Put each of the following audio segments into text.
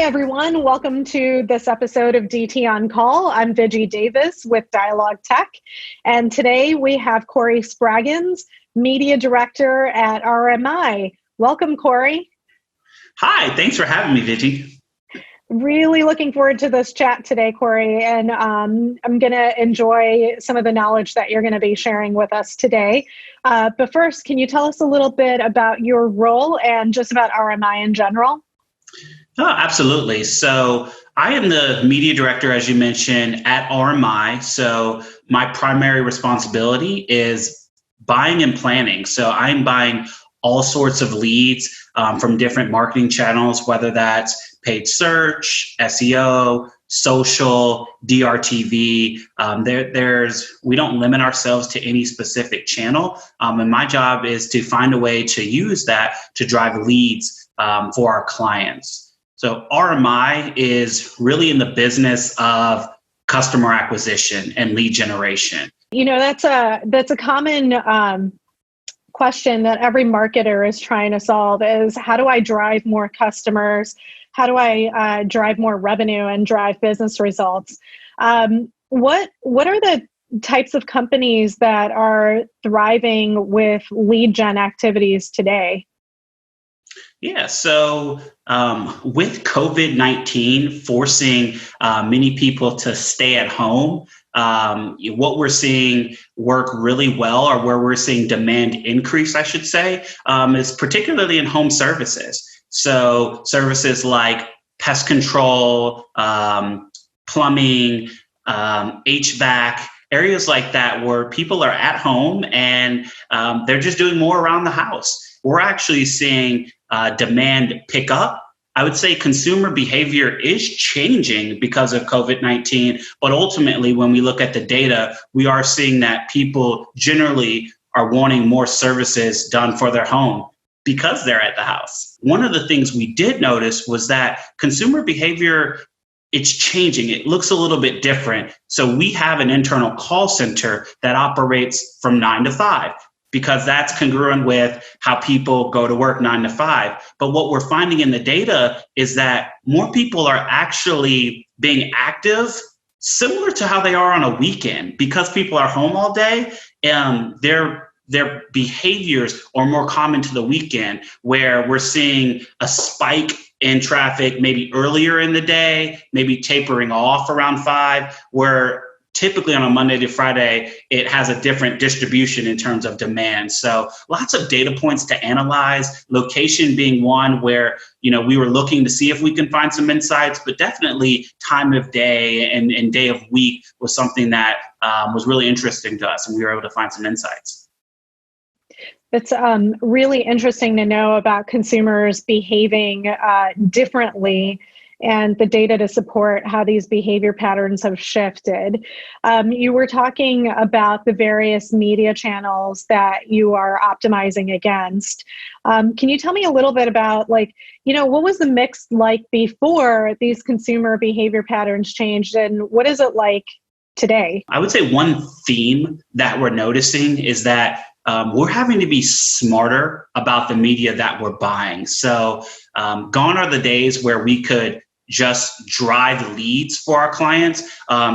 everyone. Welcome to this episode of DT on Call. I'm Viji Davis with DialogTech. And today we have Corey Spraggins, Media Director at RMI. Welcome, Corey. Hi, thanks for having me, Viji. Really looking forward to this chat today, Corey. And I'm going to enjoy some of the knowledge that you're going to be sharing with us today. But first, can you tell us a little bit about your role and just about RMI in general? Oh, absolutely. So I am the media director, as you mentioned, at RMI. So my primary responsibility is buying and planning. So I'm buying all sorts of leads from different marketing channels, whether that's paid search, SEO, social, DRTV. We don't limit ourselves to any specific channel. And my job is to find a way to use that to drive leads for our clients. So RMI is really in the business of customer acquisition and lead generation. You know, that's a common question that every marketer is trying to solve is, how do I drive more customers? How do I drive more revenue and drive business results? What are the types of companies that are thriving with lead gen activities today? Yeah, so with COVID-19 forcing many people to stay at home, what we're seeing work really well, or where we're seeing demand increase, I should say, is particularly in home services. So services like pest control, plumbing, HVAC, areas like that where people are at home and they're just doing more around the house. We're actually seeing demand pick up. I would say consumer behavior is changing because of COVID-19, but ultimately, when we look at the data, we are seeing that people generally are wanting more services done for their home because they're at the house. One of the things we did notice was that consumer behavior, it's changing. It looks a little bit different. So we have an internal call center that operates from 9 to 5. Because that's congruent with how people go to work 9 to 5. But what we're finding in the data is that more people are actually being active, similar to how they are on a weekend. Because people are home all day, their behaviors are more common to the weekend, where we're seeing a spike in traffic maybe earlier in the day, maybe tapering off around 5, where typically on a Monday to Friday, it has a different distribution in terms of demand. So lots of data points to analyze, location being one where, we were looking to see if we can find some insights, but definitely time of day and day of week was something that was really interesting to us, and we were able to find some insights. It's really interesting to know about consumers behaving differently and the data to support how these behavior patterns have shifted. You were talking about the various media channels that you are optimizing against. Can you tell me a little bit about, what was the mix like before these consumer behavior patterns changed, and what is it like today? I would say one theme that we're noticing is that we're having to be smarter about the media that we're buying. So gone are the days where we could just drive leads for our clients.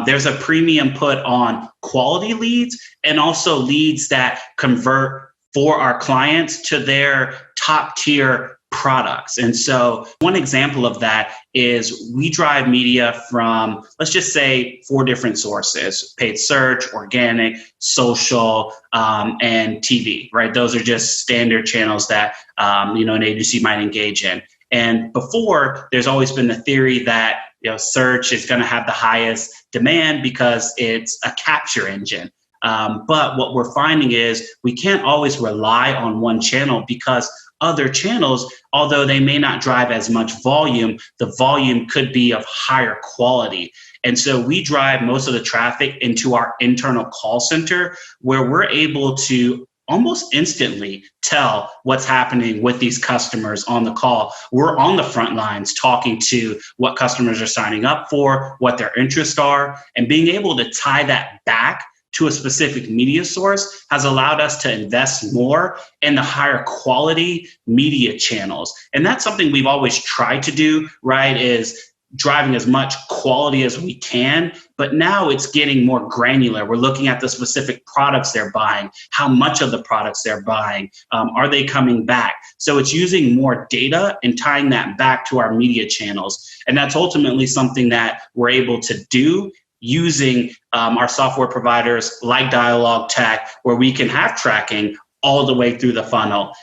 There's a premium put on quality leads and also leads that convert for our clients to their top tier products. And so one example of that is we drive media from, let's just say, 4 different sources: paid search, organic, social, and TV, right? Those are just standard channels that, an agency might engage in. And before, there's always been the theory that search is going to have the highest demand because it's a capture engine. But what we're finding is we can't always rely on one channel, because other channels, although they may not drive as much volume, the volume could be of higher quality. And so we drive most of the traffic into our internal call center, where we're able to almost instantly tell what's happening with these customers on the call. We're on the front lines talking to what customers are signing up for, what their interests are, and being able to tie that back to a specific media source has allowed us to invest more in the higher quality media channels. And that's something we've always tried to do, right? Is driving as much quality as we can, but now it's getting more granular. We're looking at the specific products they're buying, how much of the products they're buying, are they coming back? So it's using more data and tying that back to our media channels. And that's ultimately something that we're able to do using our software providers like DialogTech, where we can have tracking all the way through the funnel.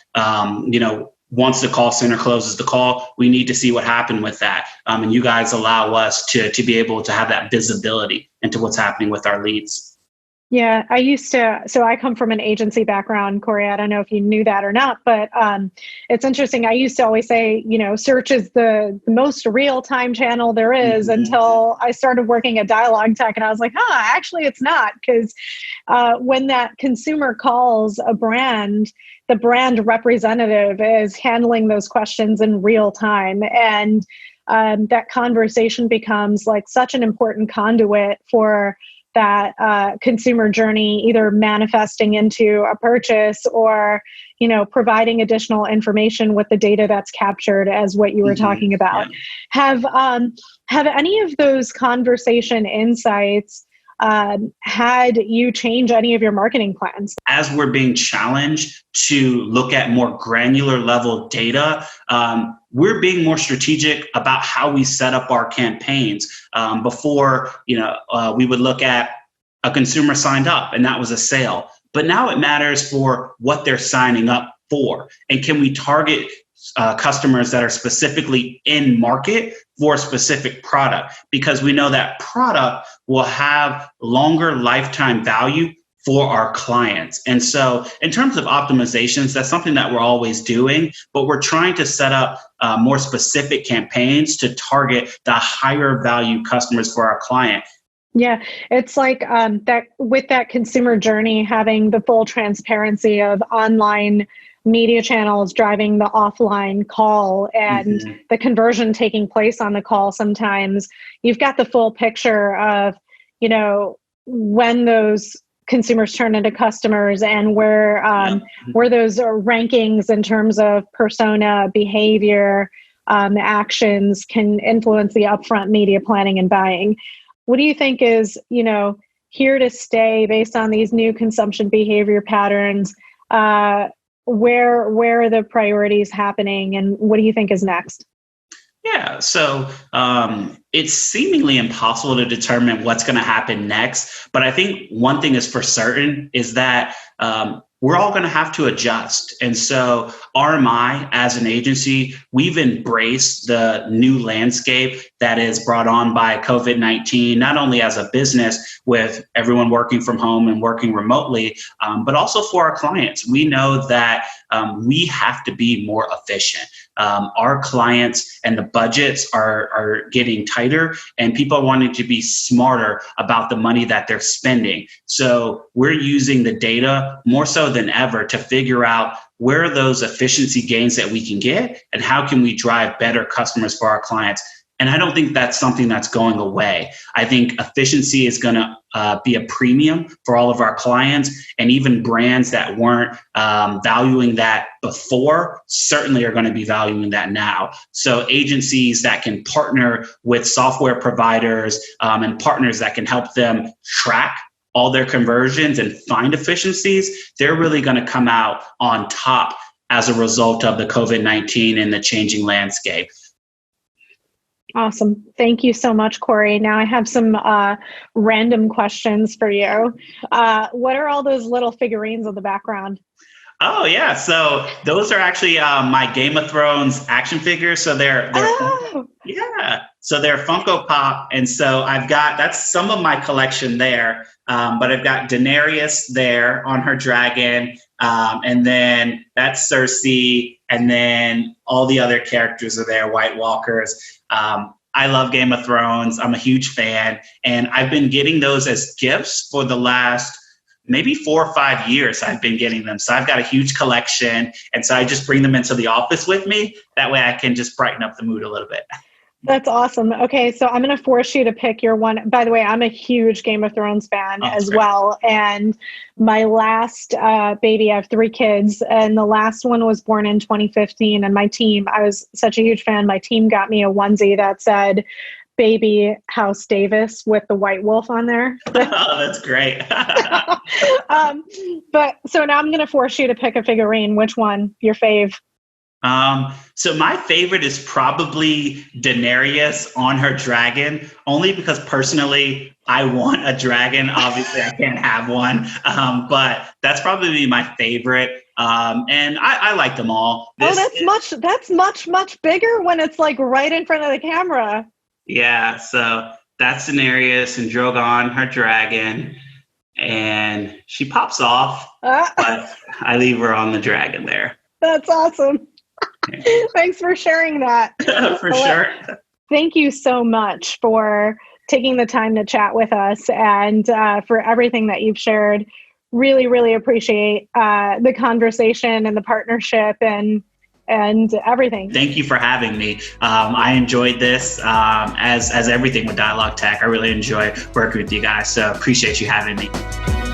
Once the call center closes the call, we need to see what happened with that. And you guys allow us to be able to have that visibility into what's happening with our leads. Yeah, so I come from an agency background, Corey. I don't know if you knew that or not, but it's interesting. I used to always say, search is the most real-time channel there is, until I started working at DialogTech, and I was like, actually it's not, because when that consumer calls a brand, the brand representative is handling those questions in real time. And that conversation becomes like such an important conduit for that consumer journey, either manifesting into a purchase or, providing additional information with the data that's captured, as what you were talking about. Yeah. Have any of those conversation insights had you change any of your marketing plans? As we're being challenged to look at more granular level data, we're being more strategic about how we set up our campaigns. Before, we would look at a consumer signed up and that was a sale. But now it matters for what they're signing up for. And can we target customers that are specifically in market for a specific product? Because we know that product will have longer lifetime value for our clients. And so in terms of optimizations, that's something that we're always doing, but we're trying to set up more specific campaigns to target the higher value customers for our client. Yeah, it's like that with that consumer journey, having the full transparency of online media channels driving the offline call and the conversion taking place on the call. Sometimes you've got the full picture of, when those consumers turn into customers and where those rankings in terms of persona, behavior, actions can influence the upfront media planning and buying. What do you think is, here to stay based on these new consumption behavior patterns? Where are the priorities happening, and what do you think is next? Yeah, so it's seemingly impossible to determine what's going to happen next. But I think one thing is for certain is that we're all going to have to adjust. And so RMI as an agency, we've embraced the new landscape that is brought on by COVID-19, not only as a business with everyone working from home and working remotely, but also for our clients. We know that we have to be more efficient. Our clients and the budgets are getting tighter, and people are wanting to be smarter about the money that they're spending. So we're using the data more so than ever to figure out where are those efficiency gains that we can get and how can we drive better customers for our clients. And I don't think that's something that's going away. I think efficiency is going to be a premium for all of our clients, and even brands that weren't valuing that before certainly are going to be valuing that now. So agencies that can partner with software providers and partners that can help them track all their conversions and find efficiencies, they're really going to come out on top as a result of the COVID-19 and the changing landscape. Awesome. Thank you so much, Corey. Now I have some random questions for you. What are all those little figurines in the background? Oh, yeah. So those are actually my Game of Thrones action figures. So they're So they're Funko Pop. And so that's some of my collection there. But I've got Daenerys there on her dragon. And then that's Cersei. And then all the other characters are there, White Walkers. I love Game of Thrones. I'm a huge fan. And I've been getting those as gifts for the last maybe 4 or 5 years. I've been getting them. So I've got a huge collection. And so I just bring them into the office with me. That way I can just brighten up the mood a little bit. That's awesome. Okay, so I'm going to force you to pick your one. By the way, I'm a huge Game of Thrones fan as well. And my last baby, I have 3 kids, and the last one was born in 2015. And my team, I was such a huge fan. My team got me a onesie that said, Baby House Davis with the white wolf on there. Oh, that's great. But so now I'm going to force you to pick a figurine. Which one? Your fave? So my favorite is probably Daenerys on her dragon, only because personally I want a dragon. Obviously I can't have one, but that's probably my favorite. And I like them all. That's much bigger when it's like right in front of the camera. Yeah. So that's Daenerys and Drogon, her dragon, and she pops off, but I leave her on the dragon there. That's awesome. Thanks for sharing that. For sure. Thank you so much for taking the time to chat with us and for everything that you've shared. Really, really appreciate the conversation and the partnership and everything. Thank you for having me. I enjoyed this as everything with DialogTech. I really enjoy working with you guys. So appreciate you having me.